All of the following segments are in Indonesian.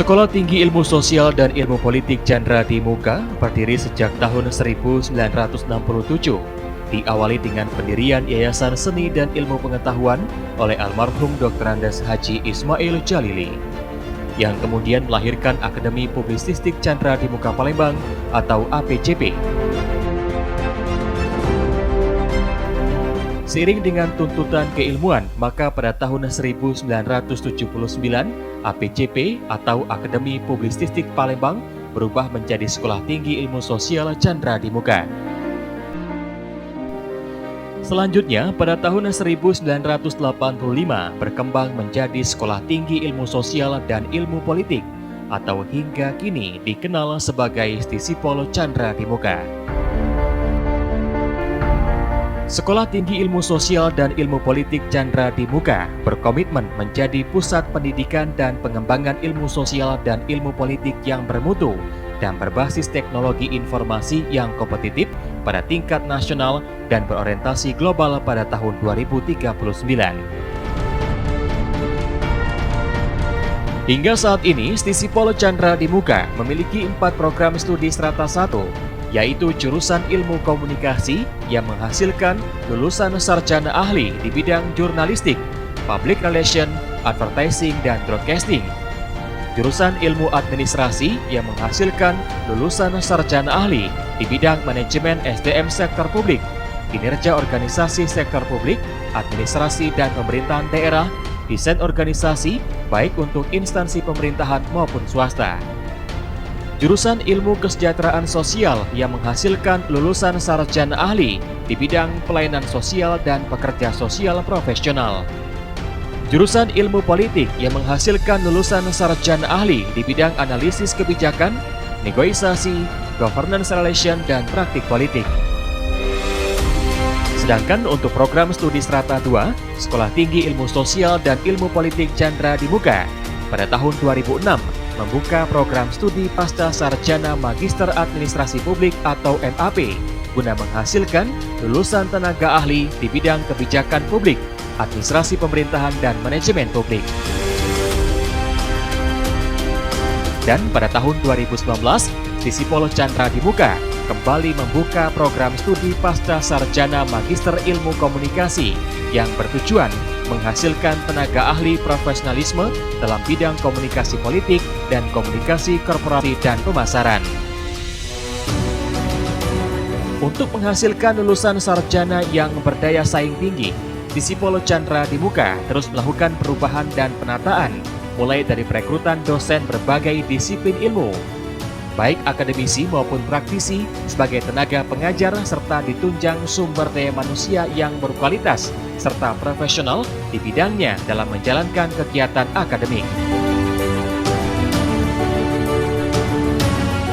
Sekolah Tinggi Ilmu Sosial dan Ilmu Politik Chandra di Muka berdiri sejak tahun 1967. Diawali dengan pendirian Yayasan Seni dan Ilmu Pengetahuan oleh almarhum Dr. Andes Haji Ismail Jalili, yang kemudian melahirkan Akademi Publisistik Chandra di Muka Palembang atau APCP. Seiring dengan tuntutan keilmuan, maka pada tahun 1979, APCP atau Akademi Publisistik Palembang berubah menjadi Sekolah Tinggi Ilmu Sosial Chandra di Muka. Selanjutnya, pada tahun 1985 berkembang menjadi Sekolah Tinggi Ilmu Sosial dan Ilmu Politik atau hingga kini dikenal sebagai Stisipol Chandra di Muka. Sekolah Tinggi Ilmu Sosial dan Ilmu Politik Chandra di Muka berkomitmen menjadi pusat pendidikan dan pengembangan ilmu sosial dan ilmu politik yang bermutu dan berbasis teknologi informasi yang kompetitif pada tingkat nasional dan berorientasi global pada tahun 2039. Hingga saat ini, Stisipol Chandra di Muka memiliki 4 program studi strata 1, yaitu jurusan ilmu komunikasi yang menghasilkan lulusan sarjana ahli di bidang jurnalistik, public relation, advertising, dan broadcasting. Jurusan ilmu administrasi yang menghasilkan lulusan sarjana ahli di bidang manajemen SDM sektor publik, kinerja organisasi sektor publik, administrasi dan pemerintahan daerah, desain organisasi baik untuk instansi pemerintahan maupun swasta. Jurusan Ilmu Kesejahteraan Sosial yang menghasilkan lulusan sarjana ahli di bidang pelayanan sosial dan pekerja sosial profesional. Jurusan Ilmu Politik yang menghasilkan lulusan sarjana ahli di bidang analisis kebijakan, negosiasi, governance relation, dan praktik politik. Sedangkan untuk program studi strata 2, Sekolah Tinggi Ilmu Sosial dan Ilmu Politik Chandra di Muka pada tahun 2006 membuka program studi pasca sarjana Magister Administrasi Publik atau MAP guna menghasilkan lulusan tenaga ahli di bidang kebijakan publik, administrasi pemerintahan, dan manajemen publik. Dan pada tahun 2019, Stisipol Chandra di Muka kembali membuka program studi pasca sarjana Magister Ilmu Komunikasi yang bertujuan menghasilkan tenaga ahli profesionalisme dalam bidang komunikasi politik dan komunikasi korporasi dan pemasaran. Untuk menghasilkan lulusan sarjana yang berdaya saing tinggi, Stisipol Chandra di Muka terus melakukan perubahan dan penataan, mulai dari perekrutan dosen berbagai disiplin ilmu, baik akademisi maupun praktisi sebagai tenaga pengajar, serta ditunjang sumber daya manusia yang berkualitas serta profesional di bidangnya dalam menjalankan kegiatan akademik.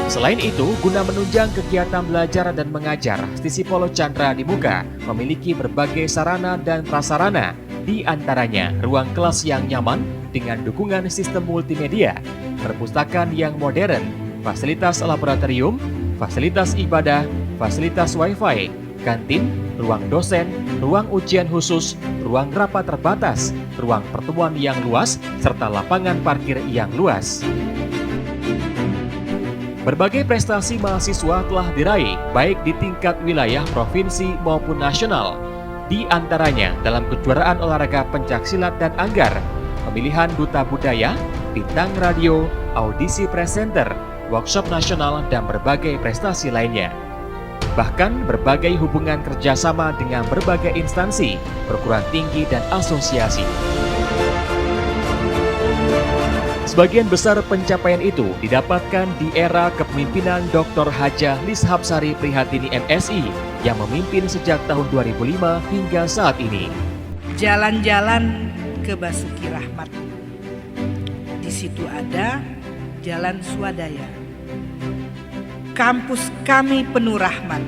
Selain itu, guna menunjang kegiatan belajar dan mengajar, Stisipol Chandra di Muka memiliki berbagai sarana dan prasarana, di antaranya ruang kelas yang nyaman dengan dukungan sistem multimedia, perpustakaan yang modern, fasilitas laboratorium, fasilitas ibadah, fasilitas wifi, kantin, ruang dosen, ruang ujian khusus, ruang rapat terbatas, ruang pertemuan yang luas, serta lapangan parkir yang luas. Berbagai prestasi mahasiswa telah diraih baik di tingkat wilayah, provinsi maupun nasional, di antaranya dalam kejuaraan olahraga pencaksilat dan anggar, pemilihan duta budaya, bintang radio, audisi presenter, workshop nasional, dan berbagai prestasi lainnya. Bahkan berbagai hubungan kerjasama dengan berbagai instansi, perguruan tinggi, dan asosiasi. Sebagian besar pencapaian itu didapatkan di era kepemimpinan Dr. Hajah Lishapsari Prihatini MSI yang memimpin sejak tahun 2005 hingga saat ini. Jalan-jalan ke Basuki Rahmat. Di situ ada Jalan Swadaya. Kampus kami penuh rahmat.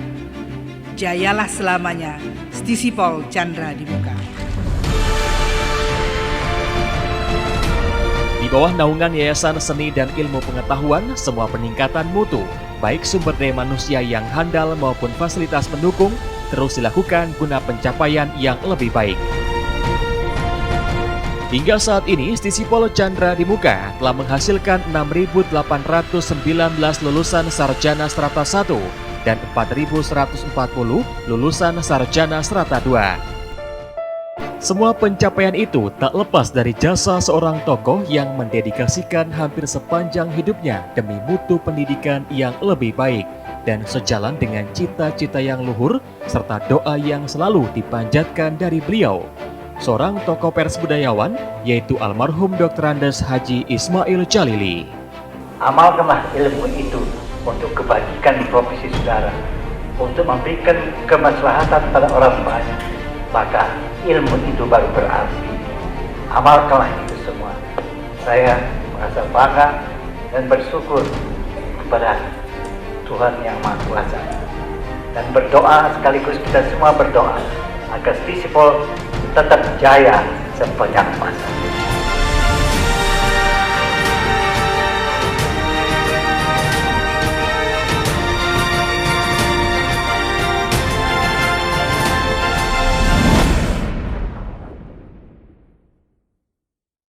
Jayalah selamanya, Stisipol Chandra di Muka. Di bawah naungan Yayasan Seni dan Ilmu Pengetahuan, semua peningkatan mutu, baik sumber daya manusia yang handal maupun fasilitas pendukung, terus dilakukan guna pencapaian yang lebih baik. Hingga saat ini, Stisipol Chandra di Muka telah menghasilkan 6.819 lulusan sarjana strata 1 dan 4.140 lulusan sarjana strata 2. Semua pencapaian itu tak lepas dari jasa seorang tokoh yang mendedikasikan hampir sepanjang hidupnya demi mutu pendidikan yang lebih baik dan sejalan dengan cita-cita yang luhur serta doa yang selalu dipanjatkan dari beliau. Seorang tokoh pers budayawan, yaitu almarhum Dr. Andes Haji Ismail Jalili. Amalkanlah ilmu itu untuk kebajikan profesi saudara, untuk memberikan kemaslahatan pada orang banyak, maka ilmu itu baru berarti. Amalkanlah itu semua. Saya merasa bangga dan bersyukur kepada Tuhan Yang Maha Kuasa, dan berdoa sekaligus kita semua berdoa agar Stisipol tetap jaya sepanjang masa.